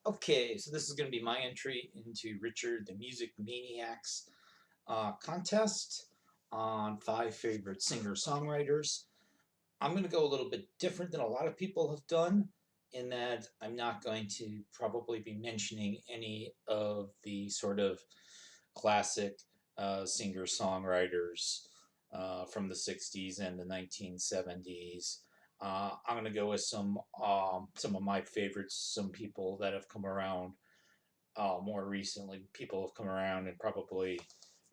Okay, so this is going to be my entry into Richard the Music Maniac's contest on 5 favorite singer-songwriters. I'm going to go a little bit different than a lot of people have done in that I'm not going to probably be mentioning any of the sort of classic singer-songwriters from the 60s and the 1970s. I'm going to go with some of my favorites, some people that have come around more recently. People have come around, and probably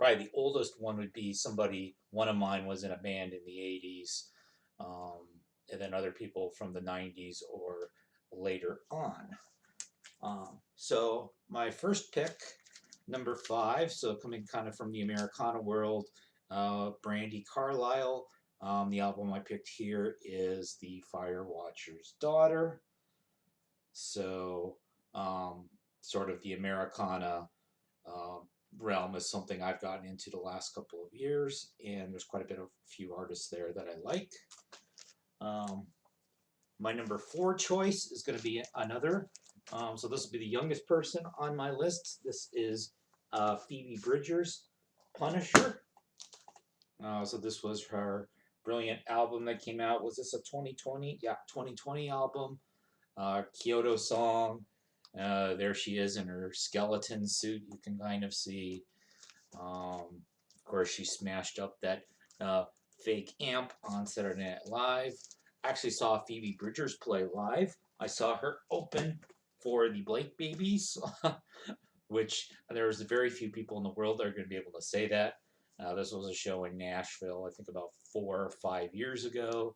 the oldest one would be somebody. One of mine was in a band in the '80s, and then other people from the '90s or later on. So my first pick, number 5, so coming kind of from the Americana world, Brandy Carlisle. The album I picked here is The Fire Watcher's Daughter. So, sort of the Americana uh, realm is something I've gotten into the last couple of years, and there's quite a bit of few artists there that I like. Um, my number 4 choice is going to be another. So this will be the youngest person on my list. This is Phoebe Bridgers' Punisher. So this was her brilliant album that came out. Was this a 2020? Yeah, 2020 album. Kyoto Song. There she is in her skeleton suit. You can kind of see. Of course, she smashed up that uh, fake amp on Saturday Night Live. Actually, saw Phoebe Bridgers play live. I saw her open for the Blake Babies, which there's very few people in the world that are going to be able to say that. This was a show in Nashville, I think about 4 or 5 years ago,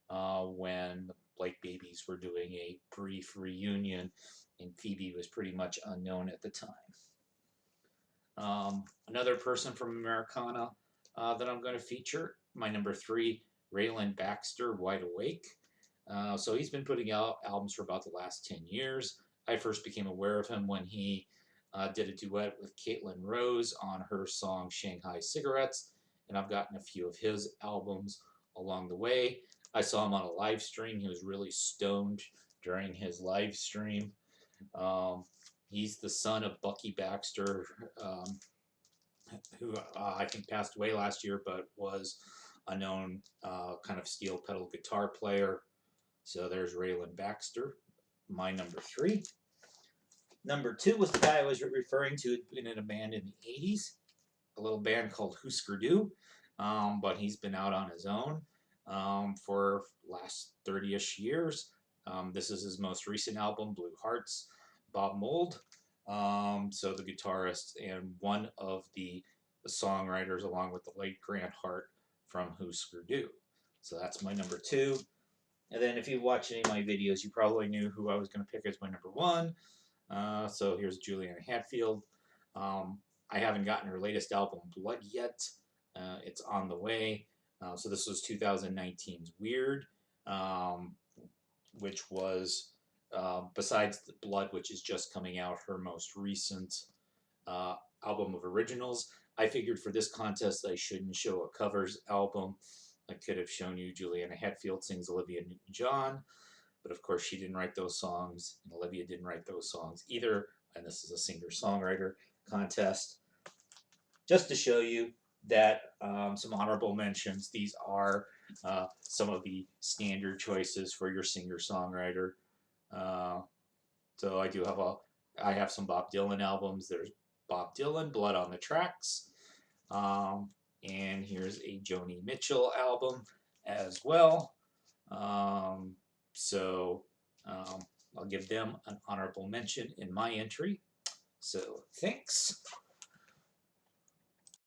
when the Blake Babies were doing a brief reunion, and Phoebe was pretty much unknown at the time. Another person from Americana that I'm going to feature, my number 3, Raylen Baxter, Wide Awake. So he's been putting out albums for about the last 10 years. I first became aware of him when he did a duet with Caitlin Rose on her song Shanghai Cigarettes, and I've gotten a few of his albums along the way. I saw him on a live stream. He was really stoned during his live stream. Um, he's the son of Bucky Baxter, who I think passed away last year, but was a known kind of steel pedal guitar player. So there's Raylen Baxter, my number 3. Number 2 was the guy I was referring to, who'd been in a band in the '80s, a little band called Husker Du, but he's been out on his own for last 30-ish years. This is his most recent album, Blue Hearts, Bob Mould. So the guitarist and one of the songwriters, along with the late Grant Hart from Husker Du. So that's my number 2. And then if you watch any of my videos, you probably knew who I was going to pick as my number 1. So here's Julianne Hatfield. I haven't gotten her latest album, Blood, yet. It's on the way. So this was 2019's Weird, which was, besides the Blood, which is just coming out, her most recent album of originals. I figured for this contest I shouldn't show a covers album. I could have shown you Juliana Hatfield sings Olivia Newton-John, but of course she didn't write those songs, and Olivia didn't write those songs either, and this is a singer-songwriter contest. Just to show you that some honorable mentions, these are some of the standard choices for your singer-songwriter. So I have some Bob Dylan albums. There's Bob Dylan, Blood on the Tracks. And here's a Joni Mitchell album as well. So I'll give them an honorable mention in my entry. So thanks.